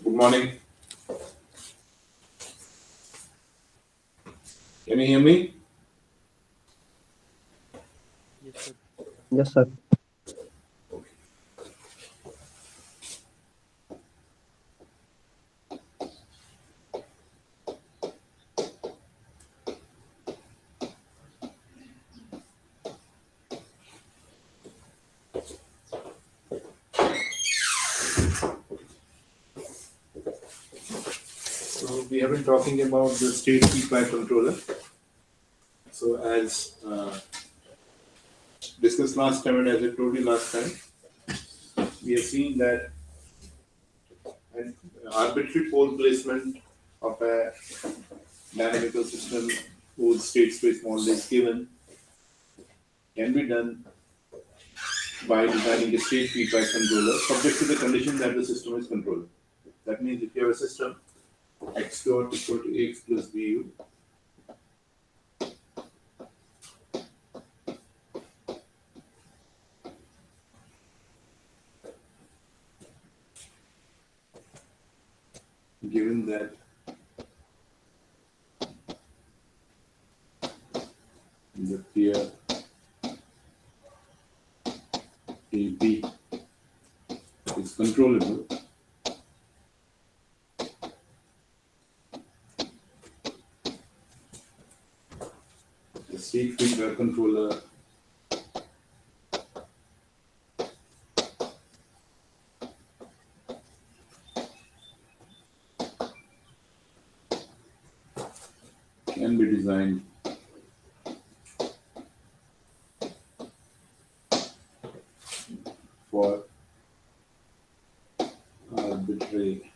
Good morning. Can you hear me? Yes, sir. Yes, sir. So we have been talking about the state feedback controller. So as discussed last time and as I told you last time, we have seen that an arbitrary pole placement of a dynamical system whose state space model is given can be done by designing a state feedback controller subject to the condition that the system is controlled. That means if you have a system x dot equal to ax plus bu, given that the pair AB is controllable, the state feedback controller can be designed for arbitrary,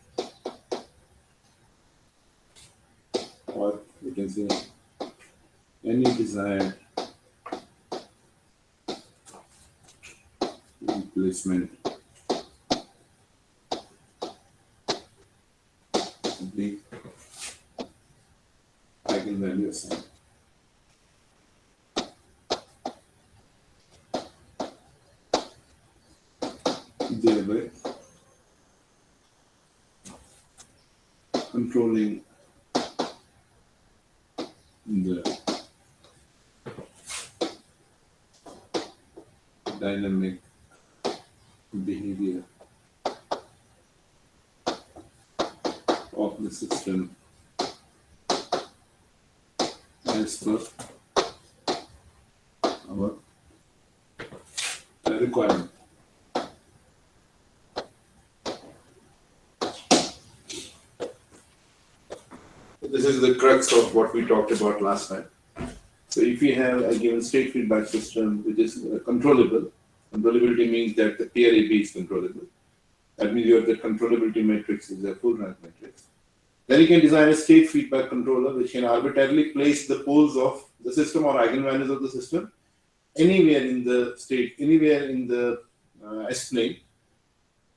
or we can say any desired replacement of the eigenvalue assigned. Thereby controlling the dynamic behavior of the system as per our requirement. This is the crux of what we talked about last time. So if we have a given state feedback system which is controllable, controllability means that the pair AB is controllable. That means the controllability matrix is a full rank matrix. Then you can design a state feedback controller which can arbitrarily place the poles of the system or eigenvalues of the system anywhere in the state, anywhere in the S plane,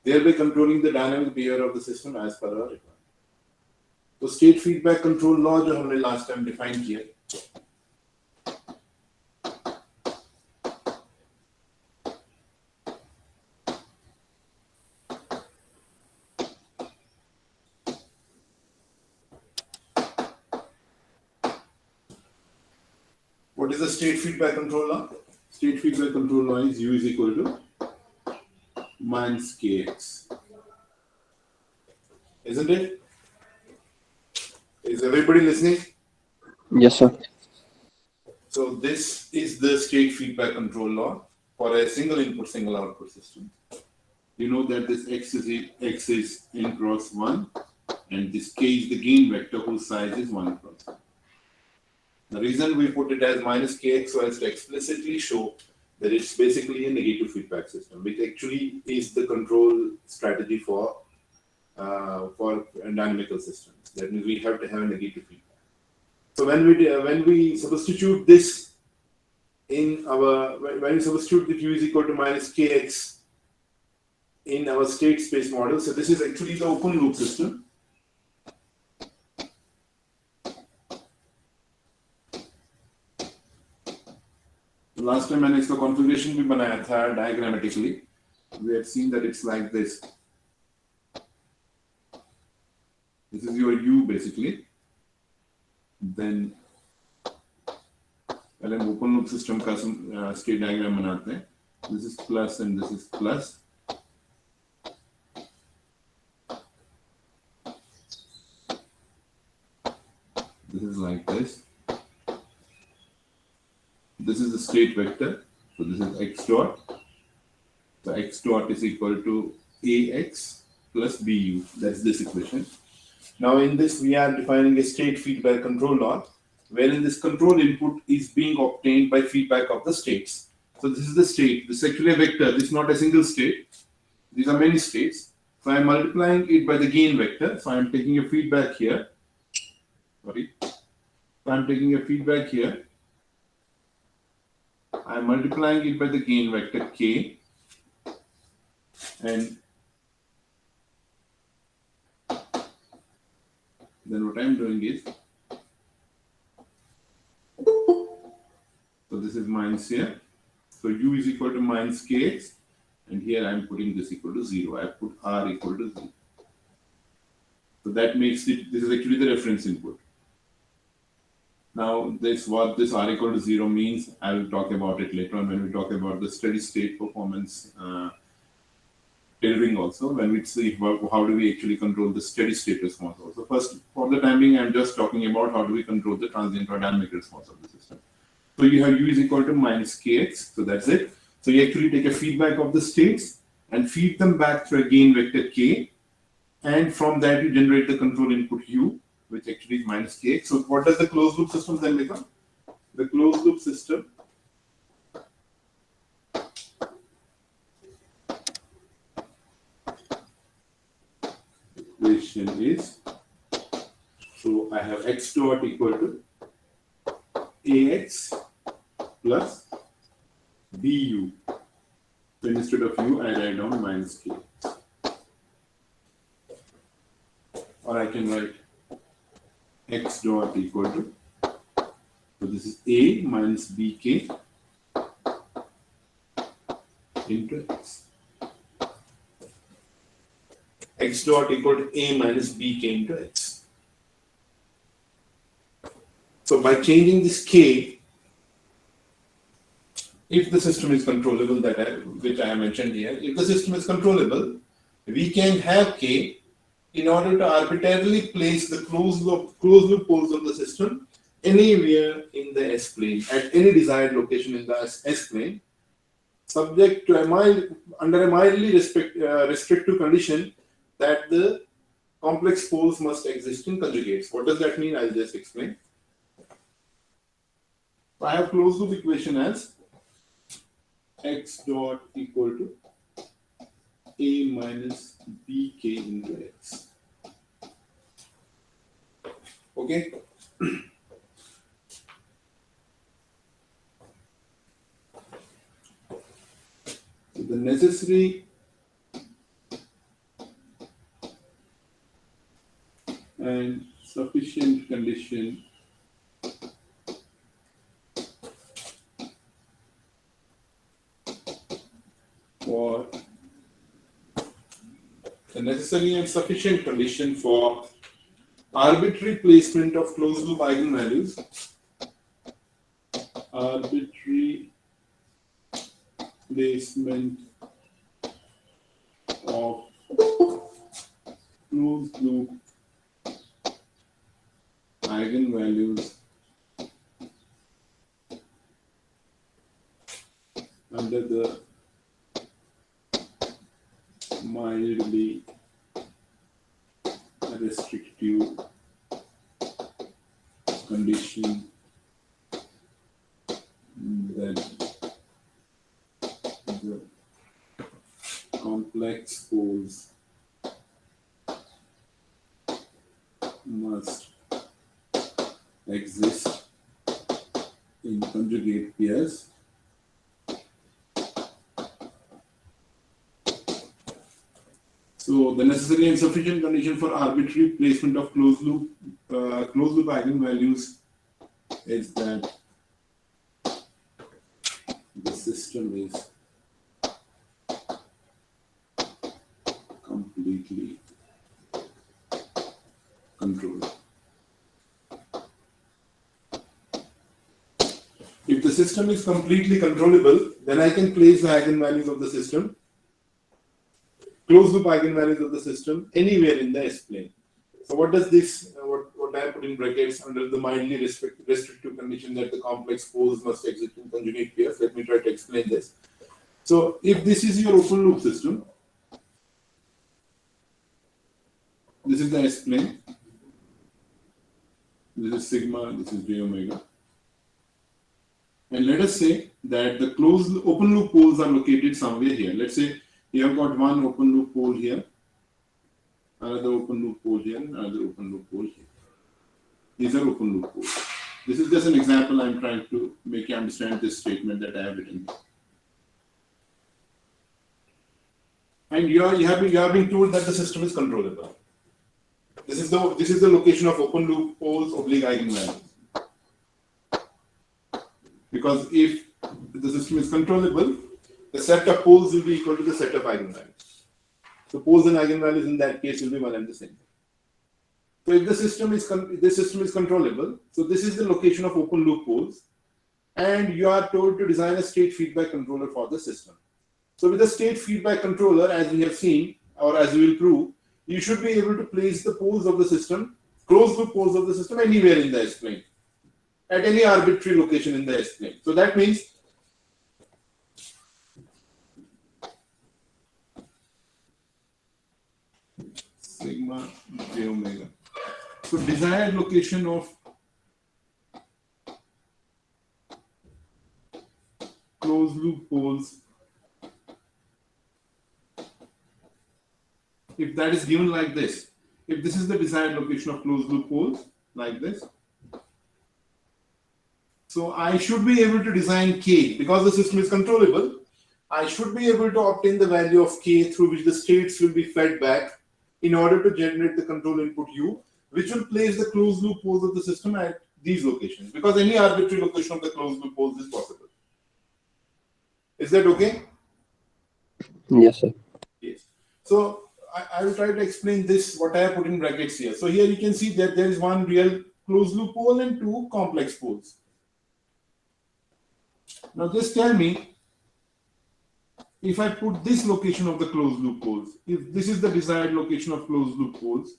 thereby controlling the dynamic behavior of the system as per our requirement. तो state feedback control law जो हमने last time define किया, what is the state feedback control law? State feedback control law is U is equal to minus kx, isn't it? Is everybody listening? Yes, sir. So this is the state feedback control law for a single input, single output system. You know that this x is n cross 1 and this k is the gain vector whose size is 1 cross 1. The reason we put it as minus kx so as to explicitly show that it's basically a negative feedback system, which actually is the control strategy for dynamical systems. That means we have to have a negative feedback. So when we substitute this in our, when we substitute the q is equal to minus kx in our state space model, so this is actually the open loop system. Last time मैंने इसका configuration भी बनाया था diagrammatically. We had seen that it's like this. This is your U basically. Then पहले हम open loop system का state diagram बनाते हैं. This is plus and this is plus. This is like this. This is the state vector. So this is x dot. So x dot is equal to ax plus bu. That's this equation. Now in this we are defining a state feedback control law, wherein this control input is being obtained by feedback of the states. So this is the state. This is actually a vector. This is not a single state. These are many states. So I am multiplying it by the gain vector. So I am taking a feedback here. Sorry. So I am taking a feedback here. I am multiplying it by the gain vector k, and then what I am doing is, so this is minus here. So u is equal to minus kx, and here I am putting this equal to 0. I put r equal to 0. So that makes it, this is actually the reference input. Now this, what this r equal to 0 means, I will talk about it later on when we talk about the steady state performance tailoring also, when we see how do we actually control the steady state response also. First, for the time being, I am just talking about how do we control the transient or dynamic response of the system. So you have u is equal to minus kx, so that's it. So you actually take a feedback of the states and feed them back through a gain vector k, and from that you generate the control input u, which actually is minus kx. So what does the closed loop system then become? The closed loop system equation is, so I have x dot equal to ax plus bu. So instead of u, I write down minus k. Or I can write x dot equal to, so this is a minus bk into x. X dot equal to a minus bk into x. So by changing this k, if the system is controllable, which I have mentioned here, if the system is controllable, we can have k in order to arbitrarily place the closed loop poles of the system anywhere in the S-plane, at any desired location in the S-plane, subject to under a mildly restrictive condition that the complex poles must exist in conjugates. What does that mean? I'll just explain. So I have closed loop equation as x dot equal to a minus bk into x. Okay. So the necessary and sufficient condition for the necessary and sufficient condition for arbitrary placement of closed loop eigenvalues, arbitrary placement of closed loop eigenvalues under the mildly restrictive condition that the complex poles must exist in conjugate pairs. So the necessary and sufficient condition for arbitrary placement of closed loop eigenvalues is that the system is completely If the system is completely controllable, then I can place the eigenvalues of the system, closed loop eigenvalues of the system anywhere in the S-plane. So what does this, what I put in brackets under the mildly restrictive condition that the complex poles must exist in conjugate pairs? Let me try to explain this. So if this is your open loop system, this is the S-plane, this is sigma, this is j omega. And let us say that the closed open loop poles are located somewhere here. Let's say you have got one open loop pole here, another open loop pole here, and another open loop pole here. These are open loop poles. This is just an example. I'm trying to make you understand this statement that I have written here. And you have been told that the system is controllable. This is the location of open loop poles oblique eigenvalues. Because if the system is controllable, the set of poles will be equal to the set of eigenvalues. So poles and eigenvalues in that case will be one and the same. So if the system is controllable, so this is the location of open loop poles, and you are told to design a state feedback controller for the system. So with the state feedback controller, as we have seen, or as we will prove, you should be able to place the poles of the system, closed loop poles of the system, anywhere in the S-plane, at any arbitrary location in the S-plane. So that means sigma j omega. So desired location of closed loop poles, if that is given like this, if this is the desired location of closed loop poles, like this, so I should be able to design K, because the system is controllable, I should be able to obtain the value of K through which the states will be fed back in order to generate the control input U, which will place the closed loop poles of the system at these locations, because any arbitrary location of the closed loop poles is possible. Is that okay? Yes, sir. Yes. So I will try to explain this, what I have put in brackets here. So here you can see that there is one real closed loop pole and two complex poles. Now just tell me, if I put this location of the closed loop poles, if this is the desired location of closed loop poles,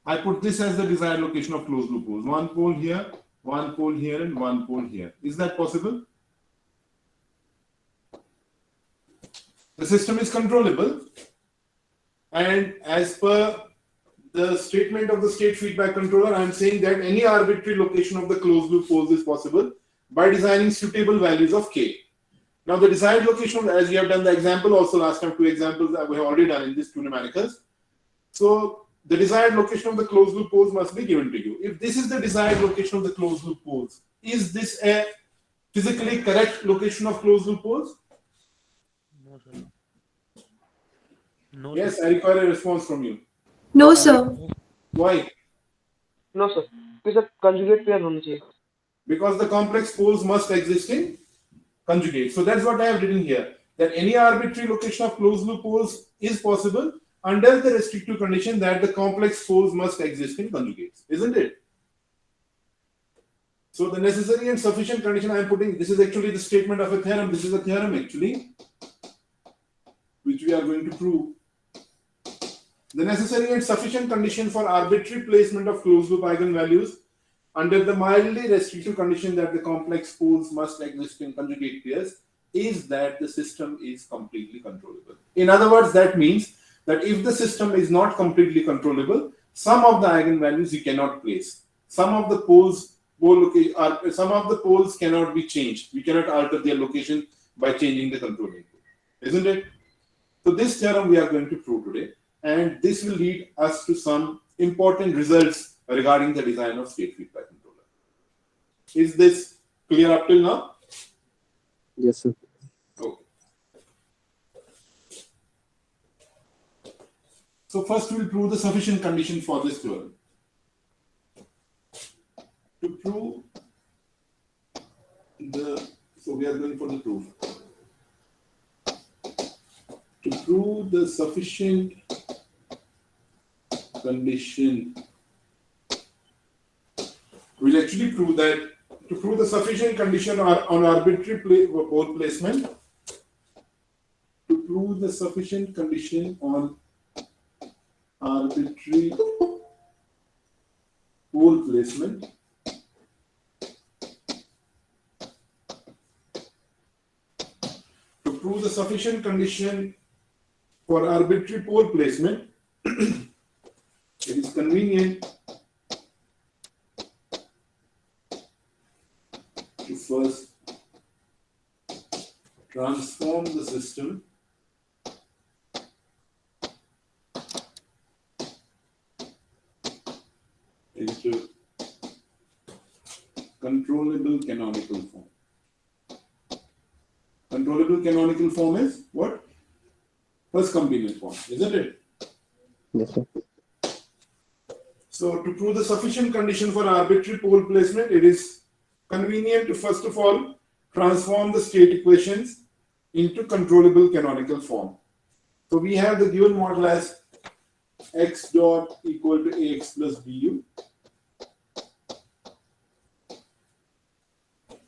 I put this as the desired location of closed loop poles. One pole here, and one pole here. Is that possible? The system is controllable, and as per the statement of the state feedback controller, I am saying that any arbitrary location of the closed loop poles is possible by designing suitable values of K. Now the desired location, as we have done the example also last time, two examples that we have already done in these two numericals. So the desired location of the closed loop poles must be given to you. If this is the desired location of the closed loop poles, is this a physically correct location of closed loop poles? No, sir. No, Yes, sir. I require a response from you. No, sir. Why? No sir कि sir conjugate pair होना चाहिए Because the complex poles must exist in conjugate. So that's what I have written here, that any arbitrary location of closed loop poles is possible under the restrictive condition that the complex poles must exist in conjugates, isn't it? So the necessary and sufficient condition I am putting, this is actually the statement of a theorem. This is a theorem actually, which we are going to prove. The necessary and sufficient condition for arbitrary placement of closed loop eigenvalues under the mildly restrictive condition that the complex poles must exist in conjugate pairs is that the system is completely controllable. In other words, that means that if the system is not completely controllable, some of the eigenvalues you cannot place. Some of the poles cannot be changed. We cannot alter their location by changing the control input, isn't it? So this theorem we are going to prove today, and this will lead us to some important results regarding the design of state feedback controller. Is this clear up till now? Yes, sir. Okay. So first we will prove the sufficient condition for this theorem. To prove so we are going for the proof. To prove the sufficient condition will actually prove that to prove the sufficient condition on arbitrary pole placement, to prove the sufficient condition on arbitrary pole placement, to prove the sufficient condition for arbitrary pole placement, it is convenient to first transform the system into controllable canonical form. Controllable canonical form is what? First complement form, isn't it? Yes, sir. So to prove the sufficient condition for arbitrary pole placement, it is convenient to first of all transform the state equations into controllable canonical form. So we have the given model as x dot equal to ax plus bu.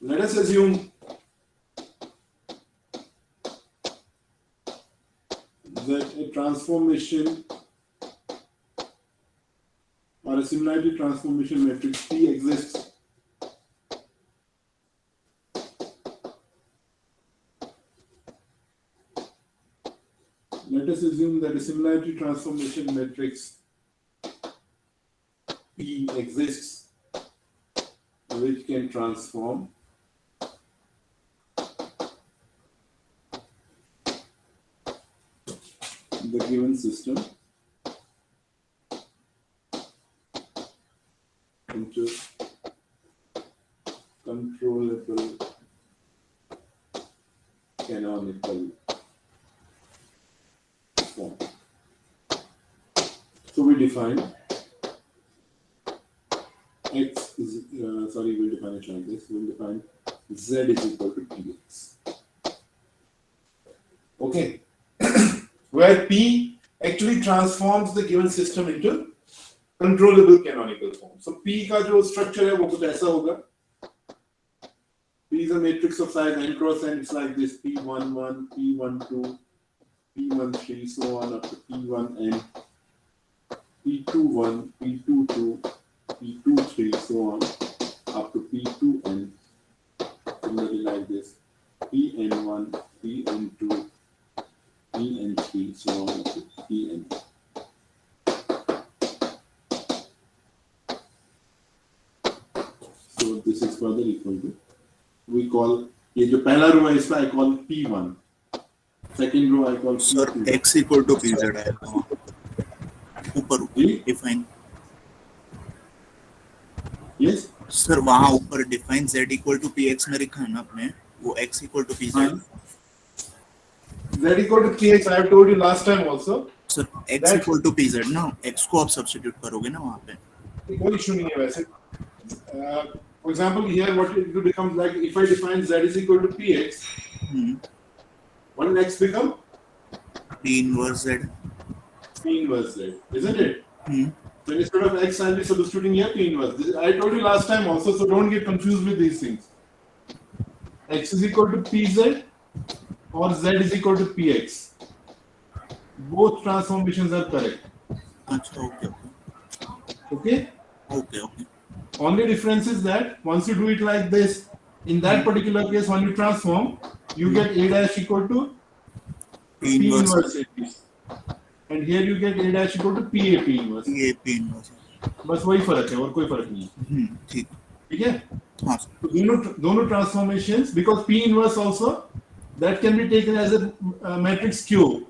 Let us assume that a transformation or a similarity transformation matrix P exists Let us assume that a similarity transformation matrix P exists which can transform the given system into controllable canonical form. So we define x is we'll define it like this. We'll define z is equal to px. Okay. Where P actually transforms the given system into controllable canonical form. So P का जो structure है वो कुछ ऐसा होगा. P is a matrix of size n cross n. It's like this: P11, P12, P13, so on up to P1n, P21, P22, P23, so on up to P2n. Similarly like this: Pn1, Pn2, Pn3, so on up to Pn. So this is further equal to, we call, ये जो पहला रो है इसका I call P1, second row I call sir P2. x equal to pz है ऊपर ji? Define Yes? Sir वहाँ ऊपर define z equal to px में लिखा है ना आपने वो x इक्वल टू pz हाँ. Z equal to px, I have told you last time also. Sir x equal to pz ना x को आप सब्स्टिट्यूट करोगे ना वहाँ पे कोई issue नहीं है वैसे. For example, here what it will become like if I define z is equal to px, what will x become? p inverse z P inverse z, isn't it? So instead of x, I'll be substituting here P inverse. This, I told you last time also, so don't get confused with these things. X is equal to pz or z is equal to px. Both transformations are correct. अच्छा Okay? Okay Only difference is that once you do it like this, in that particular case, when you transform, you get a dash equal to p P inverse inverse a. And here you get a dash equal to P inverse. ये p inverse बस वही फर्क है और कोई फर्क नहीं है. ठीक ठीक है? हाँ So दोनों transformations, because P inverse also that can be taken as a matrix Q.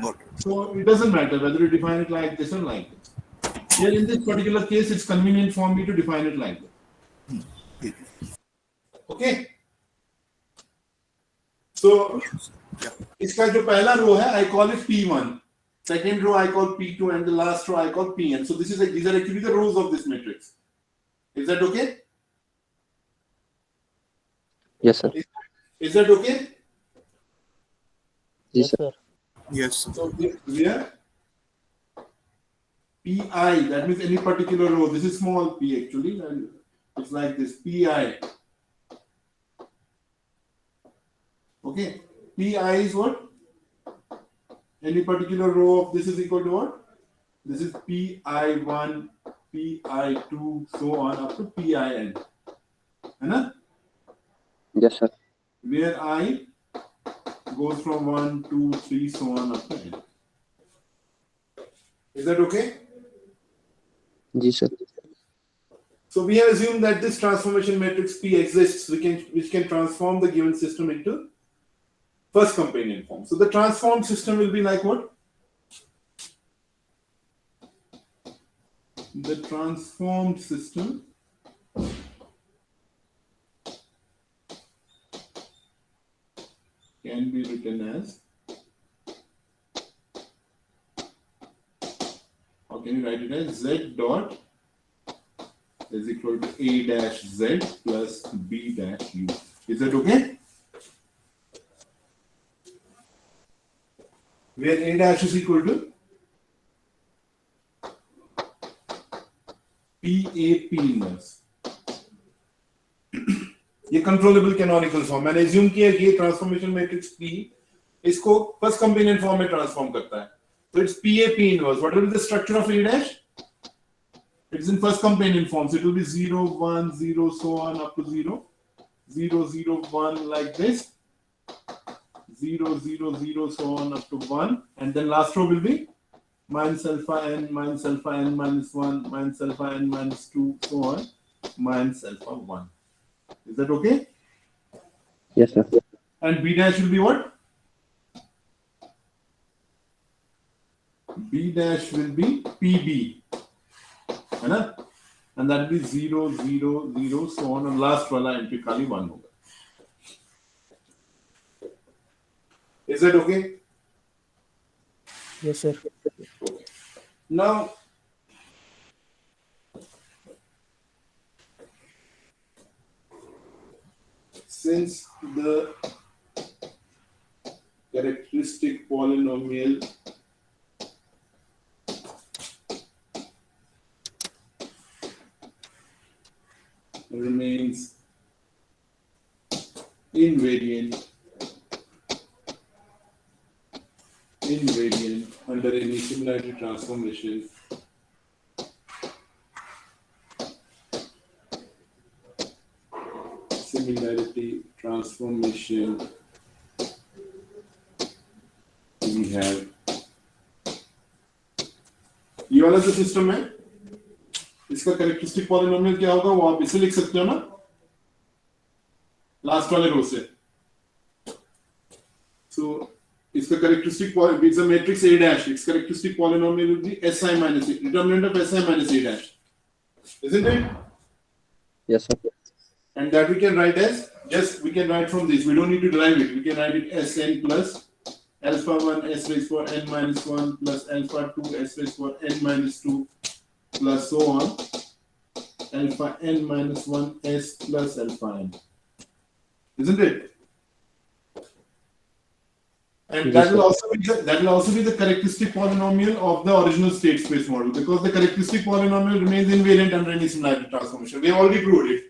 got it So it doesn't matter whether you define it like this or like this. Here in this particular case, it's convenient for me to define it like this. ठीक है Okay? So इसका जो पहला रो है, I call it P1. Second row I call P2 and the last row I call Pn. So this is these are actually the rows of this matrix. Is that okay? Yes, sir. Is that okay? Yes, sir. sir. yes sir So here Pi, that means any particular row. This is small p actually, and it's like this Pi. Okay, Pi is what? Any particular row of this is equal to what? This is Pi1, Pi2, so on up to Pin. Right? Yes, sir. Where I goes from 1, 2, 3, so on up to n. Is that okay? Ji, sir. So we have assumed that this transformation matrix P exists, which can transform the given system into first companion form. So the transformed system will be like what? The transformed system can be written as, or can you write it as Z dot is equal to A dash Z plus B dash U. Is that okay? Where A dash is equal to PAP inverse. ये controllable canonical form मैंने assume किया कि ये transformation matrix P इसको first companion form में transform करता है. So it's PAP inverse. What will be the structure of A dash? It's in first companion form. So it will be 0, 1, 0, so on up to 0. 0, 0, 1 like this. 0, 0, 0, so on up to 1. And then last row will be minus alpha n minus 1, minus alpha n minus 2, so on, minus alpha 1. Is that okay? Yes, sir. And B dash will be what? B dash will be PB. है? And that will be 0, 0, 0, so on. And last wala entry खाली 1 होगा. Is that okay? Yes, sir. Okay. Now, since the characteristic polynomial remains invariant under any similarity transformation, we have ये वाला जो system है इसका characteristic polynomial क्या होगा वो आप इसे लिख सकते हो ना लास्ट वाले रो से. So इसका characteristic it's a matrix A dash. Its characteristic polynomial will be Si minus A, determinant of Si minus A dash, isn't it? Yes, sir. And that we can write as we can write from this. We don't need to derive it. We can write it Sn plus alpha 1 s raised for n minus 1 plus alpha 2 s raised for n minus 2 plus so on alpha n minus 1 s plus alpha n, isn't it? And that will also be the characteristic polynomial of the original state space model, because the characteristic polynomial remains invariant under any similarity transformation. We have already proved it.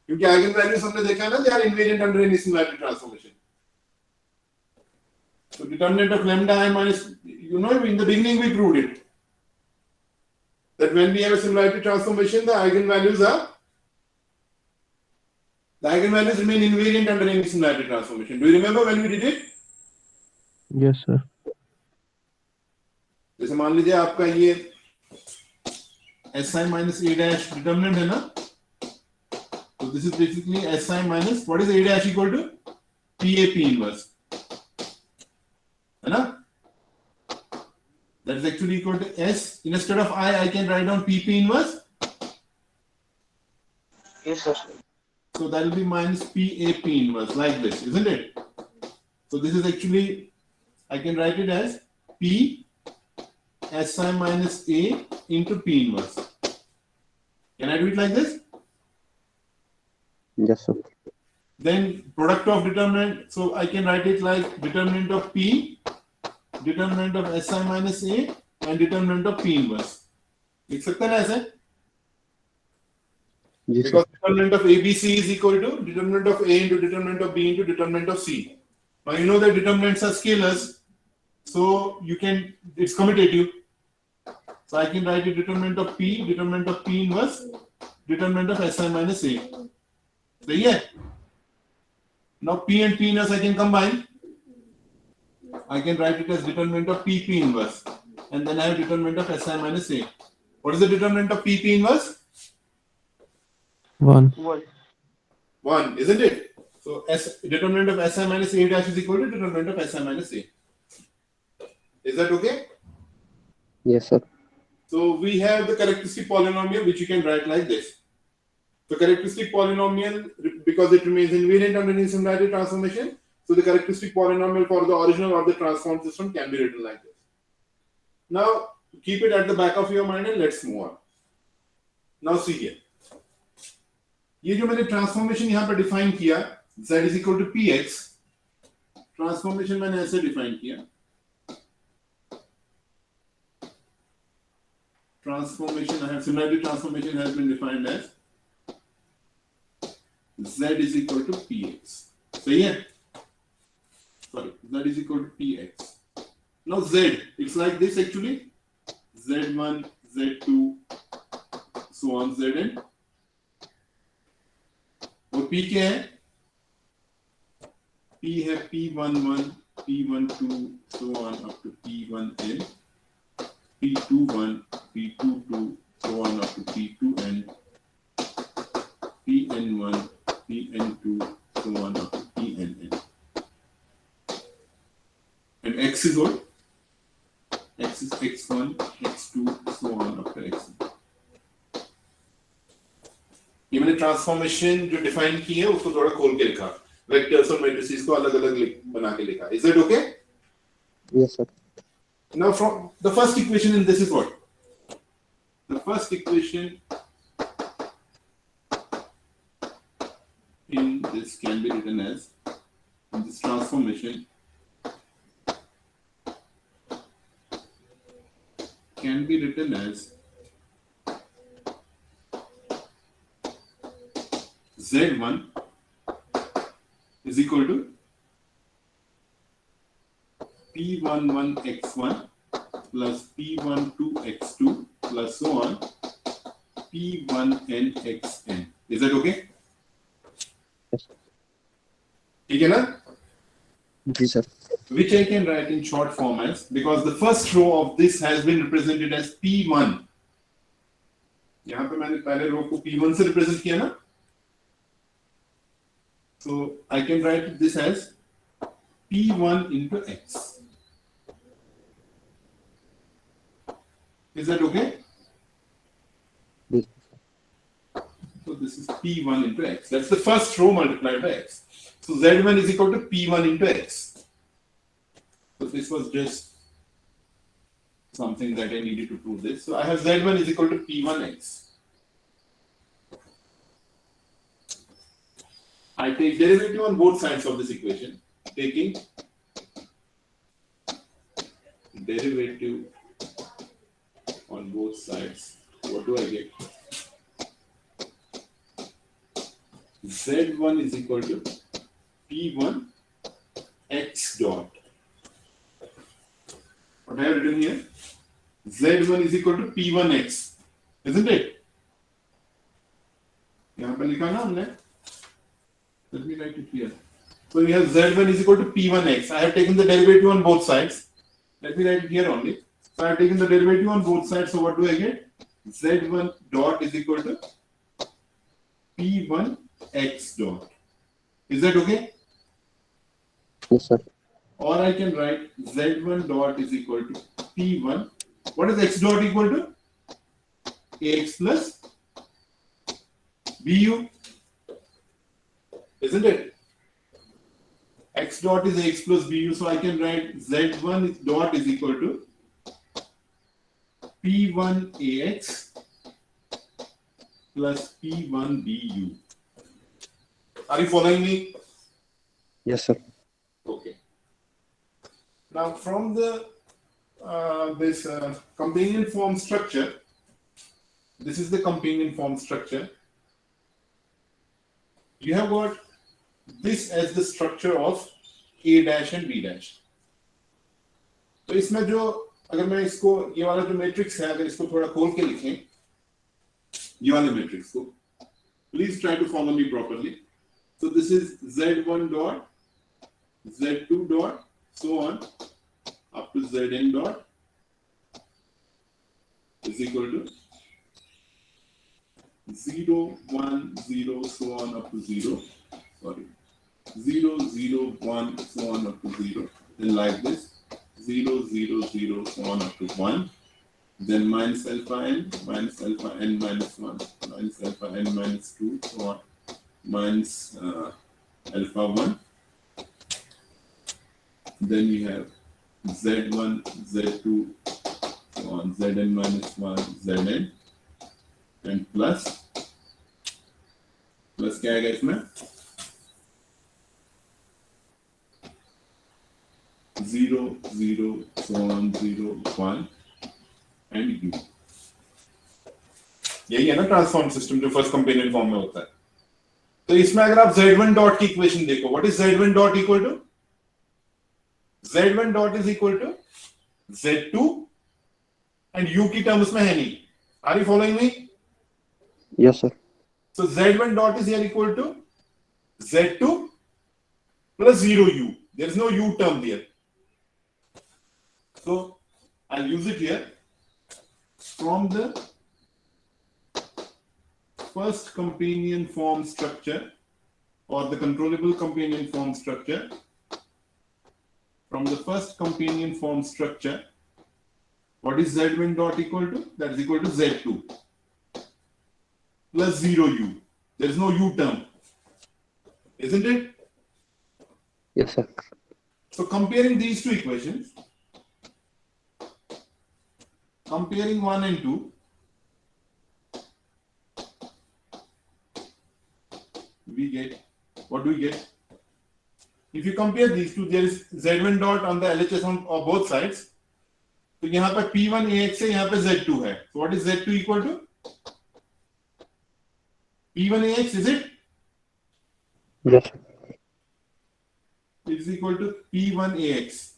क्योंकि eigen values हमने देखा है ना, they are invariant under any similarity transformation. So determinant of lambda I minus, in the beginning we proved it, that when we have a similarity transformation, the eigenvalues remain invariant under any similarity transformation. Do you remember when we did it? Yes, sir. जैसे मान लीजिए आपका ये Si minus A dash determinant है ना, so this is basically Si minus what is A dash equal to PAP inverse, है ना? That is actually equal to S. Instead of I can write down PP inverse. Yes, sir. So that will be minus PAP inverse like this, isn't it? So this is actually, I can write it as P Si minus A into P inverse. Can I do it like this? Yes, sir. Then product of determinant, so I can write it like determinant of P, determinant of Si minus A and determinant of P inverse. लिख सकते हैं ना ऐसे? जी sir. Because determinant of ABC is equal to determinant of A into determinant of B into determinant of C. Now you know that determinants are scalars, so it's commutative. So I can write a determinant of P inverse, determinant of Si minus A. So yeah. Now P and P inverse I can combine. I can write it as determinant of P inverse, and then I have determinant of Si minus A. What is the determinant of P inverse? 1. 1. 1, isn't it? So determinant of Si minus A dash is equal to determinant of Si minus A. Is that okay? Yes sir. So we have the characteristic polynomial which you can write like this. The characteristic polynomial, because it remains invariant under any similarity transformation, so the characteristic polynomial for the original or the transformed system can be written like this. Now keep it at the back of your mind and let's move on. Now see here. ये जो मैंने transformation यहाँ पर define किया z is equal to px, transformation मैंने ऐसे define किया. Transformation, similarity transformation has been defined as z is equal to px. सही है? Sorry, z is equal to px. Now z, it's like this actually. z1, z2, so on zn. और p क्या है? p है p11, p12, so on up to p1n, p21, p22, so on up to p2n, pn1, pn2, so on up to pnn. And x is what? X is x1, x2, so on up to xn. ये मैंने transformation जो define की है उसको थोड़ा खोल के लिखा, वेक्टर्स और मैट्रिसेस को अलग-अलग बना के लिखा. Is it okay? Yes sir. Now from the first equation in this is what? The first equation in this can be written as, in this transformation can be written as Z1 is equal to P11x1 plus P12x2 plus so on P1nxn. Is that okay? Yes. ठीक है ना? जी sir. Which I can write in short form as, because the first row of this has been represented as P1. यहाँ पे मैंने पहले रो को P1 से represent किया ना? So I can write this as P1 into x. Is that okay? Yes. So this is P1 into x. That's the first row multiplied by x. So Z1 is equal to P1 into x. So this was just something that I needed to prove this. So I have Z1 is equal to P1x. I take derivative on both sides of this equation. Taking derivative on both sides. What do I get? Z1 is equal to P1 x dot. What I have written here? Z1 is equal to P1x. Isn't it? यहाँ पे लिखा ना हमने. Let me write it here. So we have Z1 is equal to P1x. I have taken the derivative on both sides. Let me write it here only. So I have taken the derivative on both sides. So what do I get? Z1 dot is equal to P1x dot. Is that okay? Yes sir. Or I can write Z1 dot is equal to P1. What is x dot equal to? Ax plus Bu. Isn't it? X dot is Ax plus Bu. So I can write Z1 dot is equal to P1 Ax plus P1 Bu. Are you following me? Yes sir. Okay. Now from the this companion form structure. This is the companion form structure. You have got this as the structure of A dash and B dash. तो इसमें जो अगर मैं इसको ये वाला जो matrix है अगर इसको थोड़ा खोल के लिखें ये वाले मैट्रिक्स को please try to follow me properly. So this is Z1 dot, Z2 dot, so on up to Zn dot is equal to 0, 1, 0, so on up to 0. Sorry, 0, 0, 1, so on up to 0. Then like this, 0, 0, 0, so on up to 1. Then minus alpha n minus 1, minus alpha n minus 2, so on, minus alpha 1. Then we have Z1, Z2, so on, Zn minus 1, Zn, and plus क्या आएगा इसमें 0, 0, so on, 0, 1 and u. यही है ना transform system जो first companion form में होता है. तो इसमें अगर आप Z1 डॉट की इक्वेशन देखो, what is Z1 dot equal to? Z1 dot is equal to Z2 and u की टर्म उसमें है नहीं. Are you following me? Yes, sir. So Z1 dot is here equal to Z2 plus 0u. There is no u term here. So I'll use it here. From the first companion form structure or the controllable companion form structure, from the first companion form structure, what is Z1 dot equal to? That is equal to Z2. Plus 0u. There is no u term. Isn't it? Yes, sir. So comparing these two equations, comparing 1 and 2, we get, what do we get? If you compare these two, there is Z1 dot on the LHS on both sides. तो यहाँ पे P1 AX है, यहाँ पे Z2 है. So what is Z2 equal to? P1 AX, is it? Yes, sir. It is equal to P1 AX.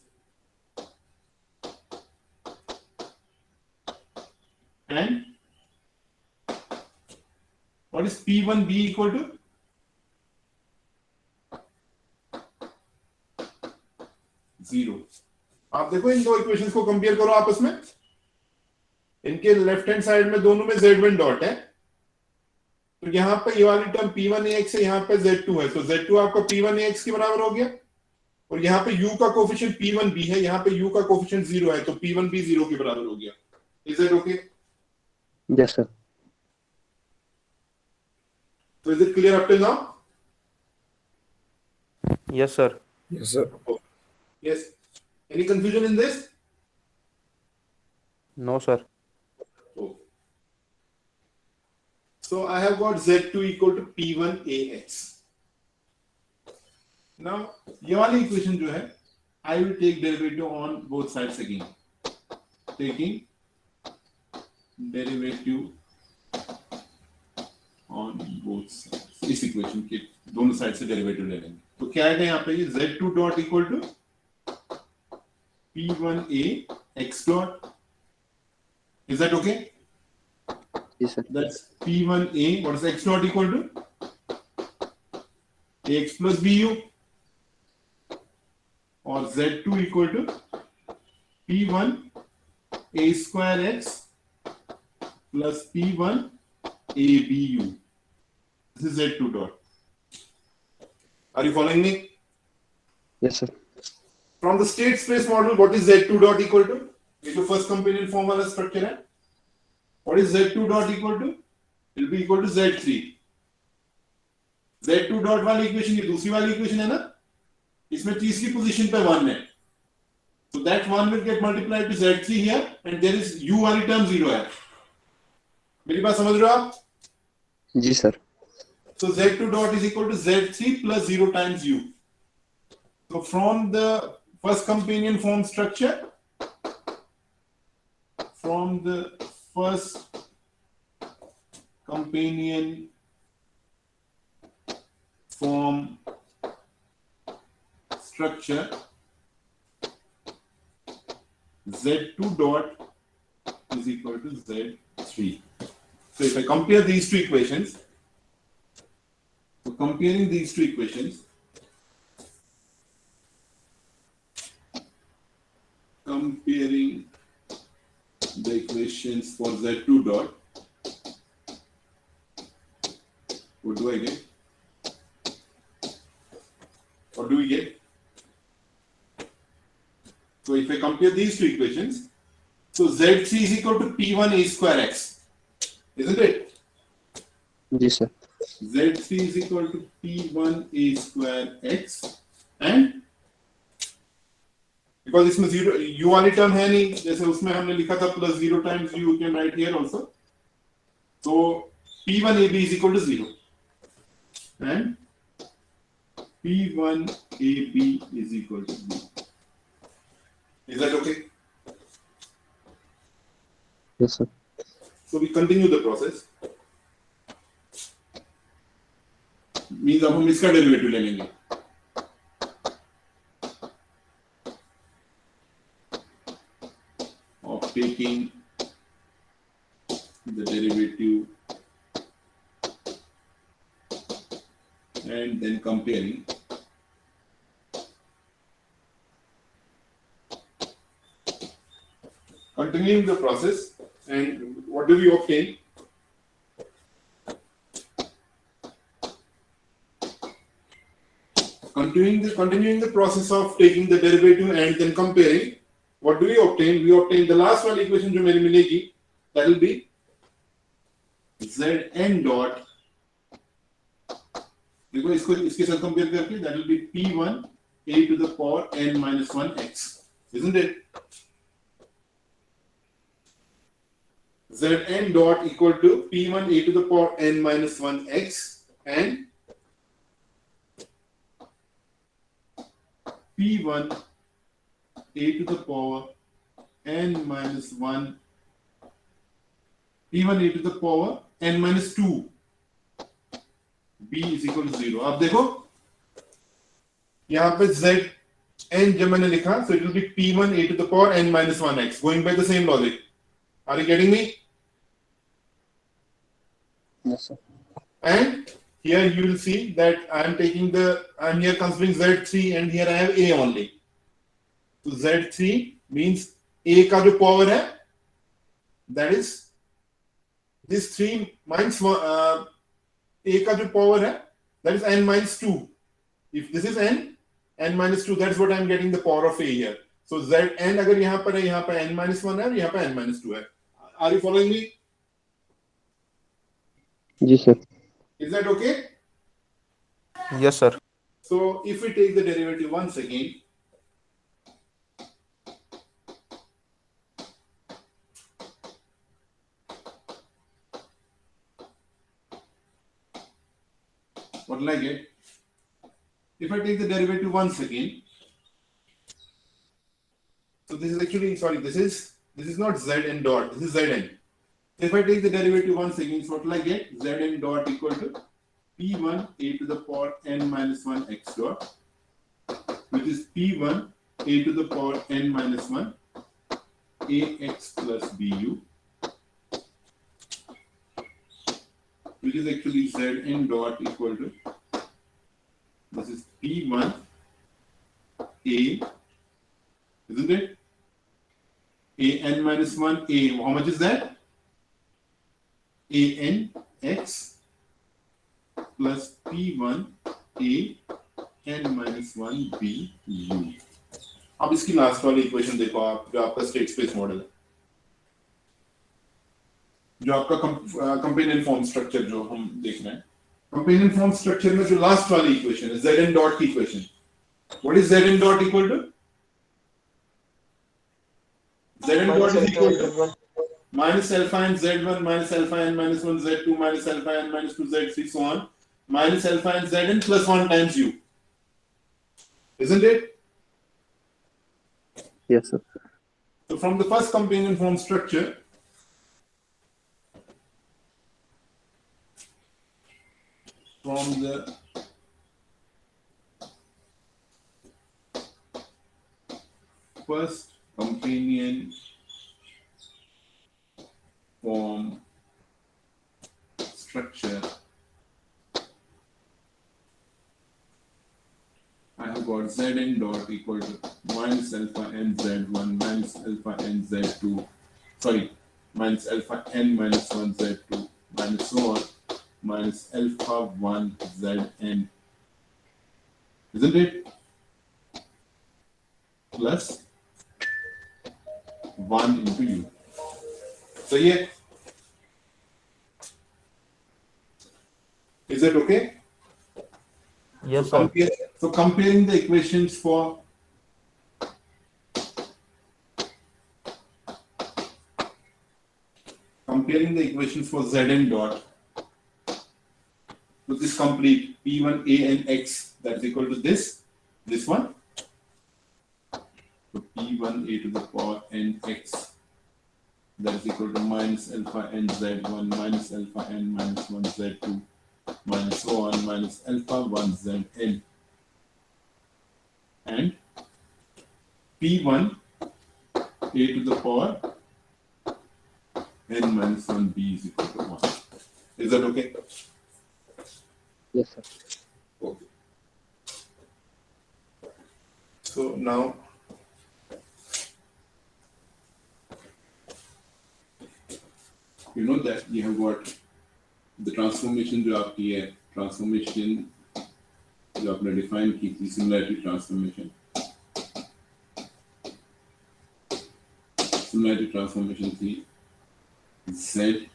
And what is P1 B equal to? Zero. आप देखो इन दो इक्वेशंस को कंपेयर करो आपस में. इनके लेफ्ट हैंड साइड में दोनों में Z1 डॉट है. तो यहाँ पे ये वाली टर्म P1 AX है, यहाँ पे Z2 है. तो Z2 आपका P1 AX के बराबर हो गया. और यहाँ पे U का कोफिशिएंट P1 B है, यहाँ पे U का कोफिशिएंट 0 है, तो P1 B 0 के बराबर हो गया. Is that okay? Yes, sir. So is it clear up till now? Yes, sir. Yes, sir. Yes. Any confusion in this? No, sir. Okay. So I have got Z2 equal to P1 AX. Now, ये वाली equation जो है, I will take derivative on both sides again. Taking derivative on both sides. इस equation के दोनों side से derivative ले लेंगे. तो क्या आएगा यहाँ पे? ये Z2 dot equal to P1A X dot. Is that okay? Yes, sir. That's P1A. What is X dot equal to? AX plus BU. Or Z2 equal to P1 A square X plus P1 ABU. This is Z2 dot. Are you following me? Yes, sir. From the state space model, what is Z2 dot equal to? ये जो first companion form वाला structure है. What is Z2 dot equal to? It will be equal to Z3. Z2 dot वाली equation ये दूसरी वाली equation है ना? इसमें तीसरी position पे 1 है. So that 1 will get multiplied to Z3 here and there is U वाली term 0 है. मेरी बात समझ रहे हो आप? जी sir. So Z2 dot is equal to Z3 plus 0 times U. So from the first companion form structure, from the first companion form structure, Z2 dot is equal to Z3. So if I compare these two equations, so comparing these two equations, comparing the equations for Z2 dot, what do I get? What do we get? So if I compare these two equations, so Z3 is equal to P1 A square X, isn't it? Yes, sir. Z3 is equal to P1 A square X, and because इसमें zero u वाली term है नहीं, जैसे उसमें हमने लिखा था plus 0 times u, you can write here also. So P1 AB is equal to 0 and P1 AB is equal to 0. Is that okay? Yes, sir. So we continue the process. Means अब हम इसका derivative ले लेंगे. Of taking the derivative and then comparing. Continuing the process, and what do we obtain? Continuing the process of taking the derivative and then comparing, what do we obtain? We obtain the last one equation जो मेरी मिलेगी, that will be Zn dot. देखो इसके साथ compare करके, that will be P1 A to the power n minus 1 x, isn't it? Zn dot equal to P1 A to the power n minus 1 x and P1 A to the power n minus 1, P1 A to the power n minus 2, B is equal to 0. अब देखो यहाँ पे Z n जब मैंने लिखा, so it will be P1 A to the power n minus 1 x, going by the same logic. Are you getting me? Yes, sir. And here you will see that I am here considering Z3 and here I have A only. So Z3 means A का जो power है, that is this 3 minus A का जो power है, that is n minus 2. If this is n minus 2, that's what I am getting the power of A here. So Zn अगर यहाँ पर है, यहाँ पर n minus 1 है और यहाँ पर n minus 2 है. Are you following me? Yes, sir. Is that okay? Yes, sir. So if we take the derivative once again, what will I get? If I take the derivative once again, so this is actually, sorry, this is not Zn dot, this is Zn. If I take the derivative once again, so what will I get? Zn dot equal to P1 A to the power n minus 1 x dot, which is P1 A to the power n minus 1 ax plus bu, which is actually Zn dot equal to, this is P1 A, isn't it? A n minus 1 A, how much is that? A n x plus P1 A n minus 1 B U. अब इसकी last वाली equation देखो आप, जो आपका state space model है, जो आपका कंपेनियन फॉर्म स्ट्रक्चर जो हम देख रहे हैं, कंपेनियन फॉर्म स्ट्रक्चर में जो लास्ट वाली इक्वेशन है, Zn डॉट की equation, what is Zn dot equal to? Zn dot is equal to minus alpha n z1 minus alpha n minus 1 z2 minus alpha n minus 2 z3 so on minus alpha n zn plus 1 times u, isn't it? Yes, sir. So from the first companion form structure, from the first companion form structure, I have got Zn dot equal to minus alpha n z1 minus alpha n z2, sorry, minus alpha n minus 1 z2 minus so on minus alpha 1 zn, isn't it? Plus 1 into u. So yeah, is that okay? Yes, sir. So comparing the equations for Zn dot, so this complete P1 a and x, that is equal to this one. So P1 a to the power n x, that is equal to minus alpha n z1 minus alpha n minus 1 z2 minus so on minus alpha 1 zn, and P1 a to the power n minus 1 b is equal to 1. Is that okay? Yes, sir. Okay. So now you know that you have got the transformation जो आपकी है, transformation जो आपने define की थी, similarity transformation थी z,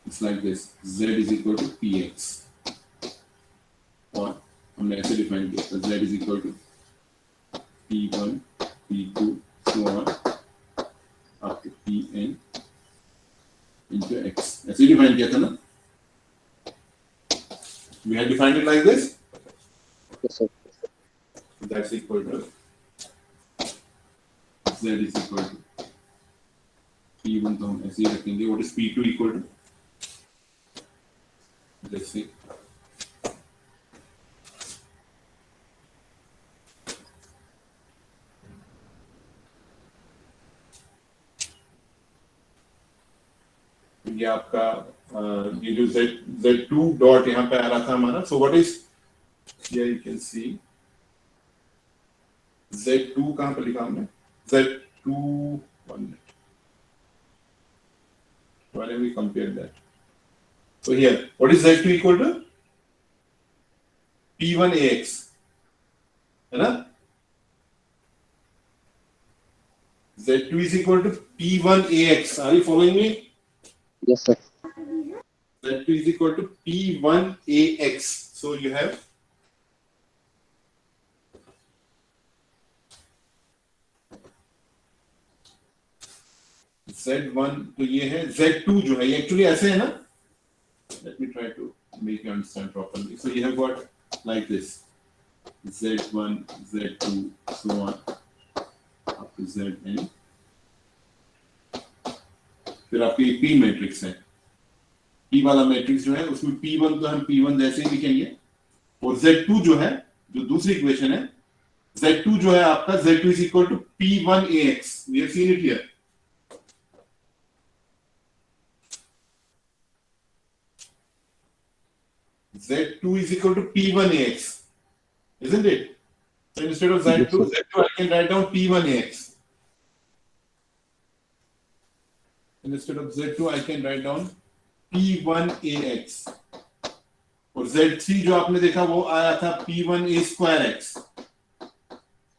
it's like this, z is equal to px, और हमने ऐसे define किया था, z is equal to p1 p2 so on up to pn into x. ऐसे define किया था ना? We had defined it like this. Yes, sir. That's equal to z is equal to p1 तो हम ऐसे ही रखेंगे. What is p2 equal to? Let's see. ये आपका ये जो z2 डॉट यहाँ पे आ रहा था हमारा. So what is, here you can see z2 कहाँ पे लिखा हमने? z2, 1 minute. Why don't we compare that? So here, what is z2 equal to? p1 ax, है ना? z2 is equal to p1 ax. Are you following me? Yes, sir. Z2 is equal to P1 AX. So you have Z1 तो ये है, Z2 जो है ये actually ऐसे है ना? Let me try to make you understand properly. So you have got like this, Z1, Z2, so on up to Zn. फिर आपकी P मैट्रिक्स है. P वाला मैट्रिक्स जो है उसमें P1 तो हम P1 जैसे ही लिखेंगे, और Z2 जो है, जो दूसरी इक्वेशन है, Z2 जो है आपका Z2 is equal to P1 AX. We have seen it here. Z2 is equal to P1 AX, isn't it? So instead of Z2, I can write down P1 AX. Instead of Z2, I can write down P1 AX. और Z3 जो आपने देखा वो आया था P1 A square X.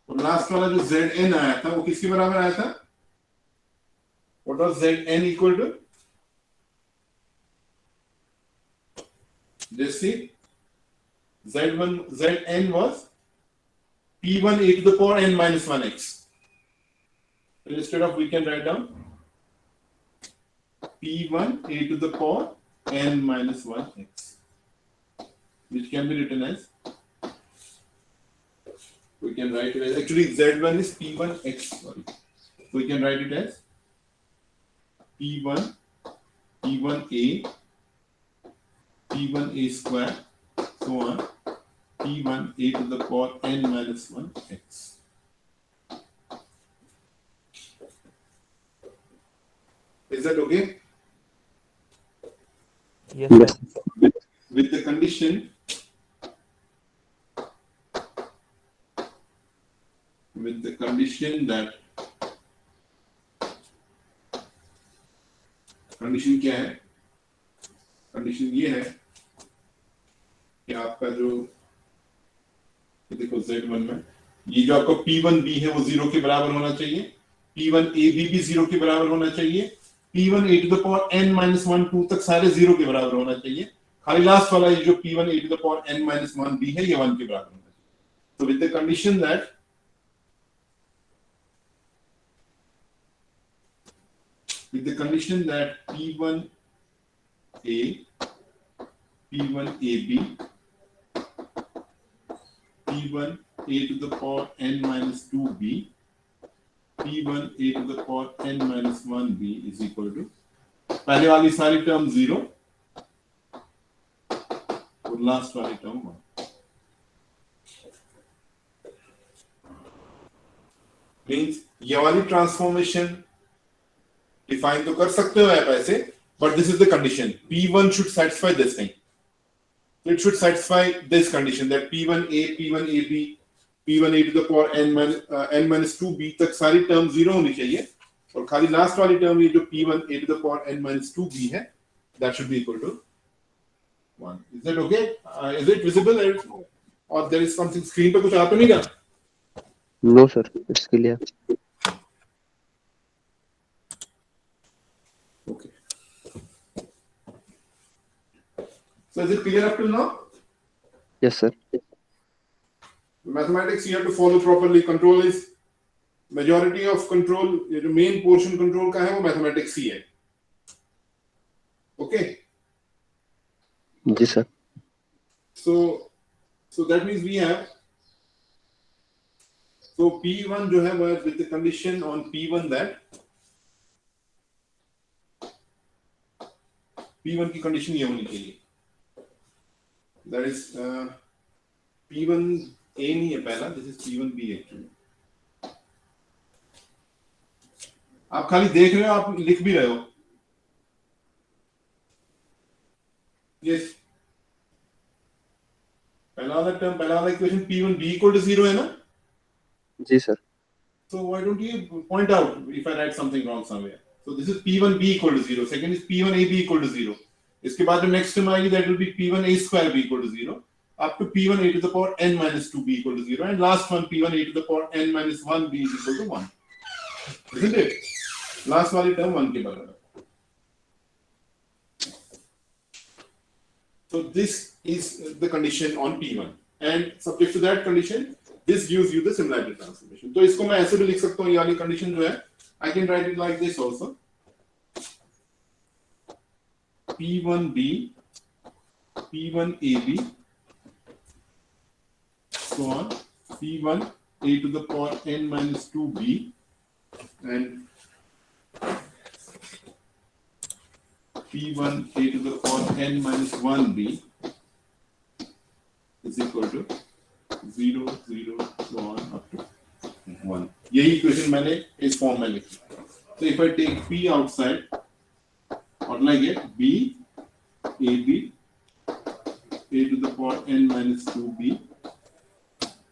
और last वाला जो Zn आया था वो किसके बराबर आया था? What was Zn equal to? Just see, Zn was P1 A to the power n minus 1x. So instead of, we can write down P1 A to the power n minus 1x, which can be written as, we can write it as, actually Z1 is P1x, sorry. So we can write it as P1A P1 A square, so on, P1 A to the power n minus 1 x. Is that okay? Yes, Yes. sir. With the condition that condition क्या है? Condition ये है कि आपका जो देखो Z1 में ये जो आपका P1B है वो 0 के बराबर होना चाहिए, P1AB भी 0 के बराबर होना चाहिए, P1 A to the power n minus 1 2 तक सारे 0 के बराबर होना चाहिए, खाली लास्ट वाला ये जो P1 A to the power n minus 1 B है ये 1 के बराबर होना चाहिए. So with the condition that P1A, P1AB, P1 A to the power n minus 2B, P1 A to the power n minus 1B is equal to पहले वाली सारी term 0 और लास्ट वाली टर्म 1. मीन्स ये वाली ट्रांसफॉर्मेशन डिफाइन तो कर सकते हो आप ऐसे, but this is the condition. P1 should satisfy this thing. So it should satisfy this condition that P1A, P1AB, P1A to the power n minus 2B तक सारी टर्म 0 होनी चाहिए और खाली लास्ट वाली टर्म ये जो P1A to the power n minus 2B है that should be equal to 1. Is that okay? Is it visible or there is something screen पे कुछ आ तो नहीं रहा? No, sir. It's clear. Okay. So is it clear up till now? Yes, sir. Mathematics you have to follow properly. Control is majority of control. ये जो main portion control का है वो mathematics ही है. Okay. जी sir. So that means we have. So P1 जो है वो with the condition on P1 that P1 की कंडीशन ये होनी चाहिए. That is P1A नहीं है पहला, this is P1B actually. आप खाली देख रहे हो, आप लिख भी रहे हो. Yes. पहला वाला इक्वेशन P1B equal to 0 है ना? जी sir. So why don't you point out if I write something wrong somewhere? So this is P1B equal to 0. Second is P1AB equal to 0. इसके बाद जो next term आएगी that will be P1A square B equal to 0 up to P1A to the power n minus 2B equal to 0 and last one P1A to the power n minus 1B is equal to 1. Isn't it? Last वाली term 1 के बराबर. So this is the condition on P1 and subject to that condition this gives you the similarity transformation. तो इसको मैं ऐसे भी लिख सकता हूँ, ये वाली condition जो है I can write it like this also. P1B, P1AB, so on, P1A to the power n minus 2B, and P1A to the power n minus 1B is equal to 0, 0, so on up to 1. यही equation मैंने इस form में लिखी. So if I take P outside, what will I get? B, AB, A to the power n minus 2B,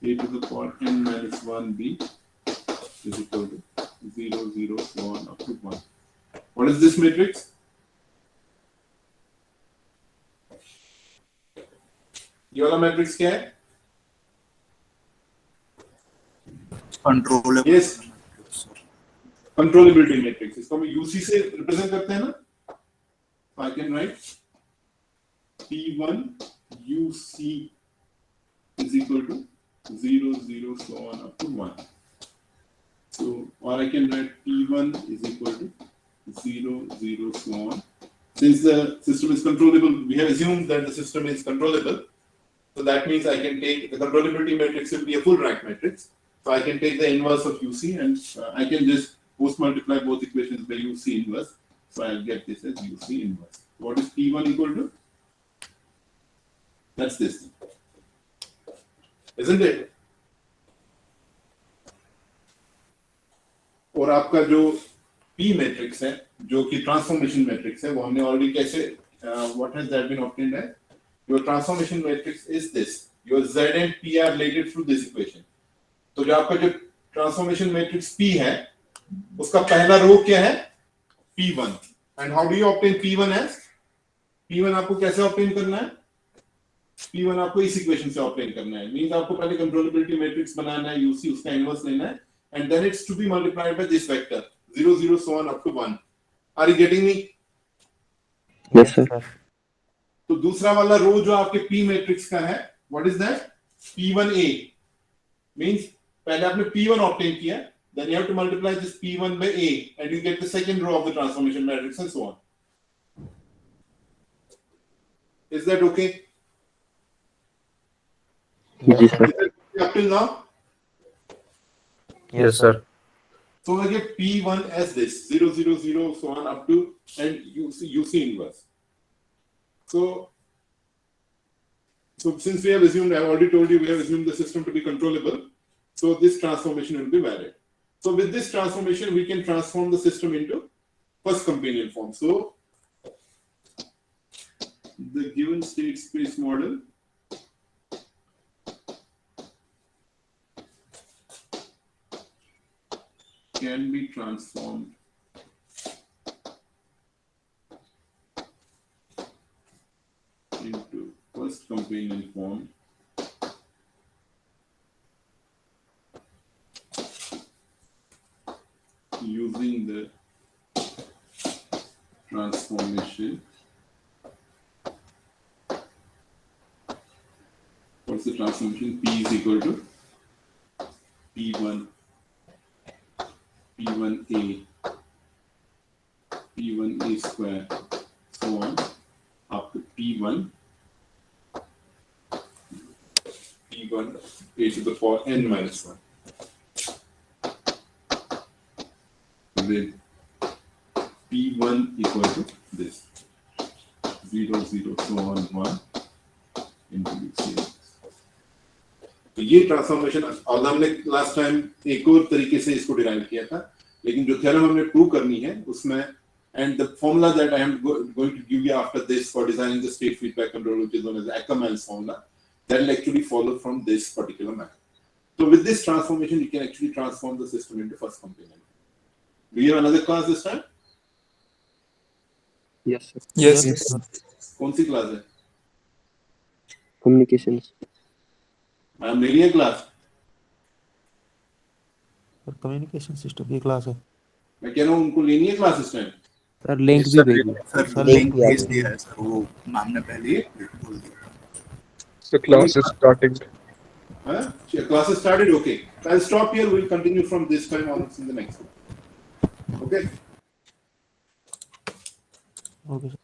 A to the power n minus 1B is equal to 0, 0, so on up to 1. What is this matrix? ये वाला matrix क्या है? Controllable. Yes. Controllability matrix. इसको हम UC से represent करते हैं ना? So I can write P1 UC is equal to 0, 0, so on up to 1. So, or I can write P1 is equal to 0, 0, so on. Since the system is controllable, we have assumed that the system is controllable. So that means I can take the controllability matrix will be a full rank matrix. So I can take the inverse of UC and I can just post multiply both equations by UC inverse. So I'll get this as UC inverse. What is P1 equal to? That's this. Isn't it? और आपका जो P matrix है, जो कि transformation matrix है, वो हमने already कैसे what has that been obtained है? Your transformation matrix is this. Your Z and P are related through this equation. तो जो आपका जो ट्रांसफॉर्मेशन मैट्रिक्स P है, उसका पहला रो क्या है? P1. And how do you obtain P1 as? P1 आपको कैसे obtain करना है? P1 आपको इस इक्वेशन से obtain करना है. Means आपको पहले कंट्रोलेबिलिटी मैट्रिक्स बनाना है, UC उसका इनवर्स लेना है, and then it's to be multiplied by this vector 0 0 so on up to 1. Are you getting me? Yes, sir. तो दूसरा वाला रो जो आपके P मैट्रिक्स का है, what is that? P1A. Means पहले आपने P1 obtain किया, then you have to multiply this P1 by A, and you get the second row of the transformation matrix and so on. Is that okay? Yes, sir. Is that okay up till now? Yes, sir. So I get P1 as this 0 0 0 so on up to and UC inverse. So since we have assumed, I have already told you, we have assumed the system to be controllable. So this transformation will be valid. So with this transformation, we can transform the system into first companion form. So the given state space model can be transformed into first companion form using the transformation. What's the transformation? P is equal to P1, P1A, P1A square, so on, up to P1, A to the power n minus 1. With P1 equal to this 0 0 so on 1 into UC. तो ये transformation और हमने last time एक और तरीके से इसको derive किया था, लेकिन जो थ्योरम हमने प्रूव करनी है उसमें and the formula that I am going to give you after this for designing the state feedback controller, which is known as Ackermann's formula, that will actually follow from this particular method. So with this transformation, you can actually transform the system into first companion. Do you have another class this time? Yes, sir. Yes. sir. कौन सी class है? Communications. Ma'am ले लिया class? Sir communication system की class है मैं कह रहा हूँ उनको लेनी है क्लास इस टाइम. सर लिंक भी भेजिए सर सर लिंक लिंक भेज दिया है सर, वो मैम ने पहले ही बोल दिया. The class is starting. Huh? Class has started. Okay. I'll stop here. We'll continue from this time onwards in the next one. Okay. Okay sir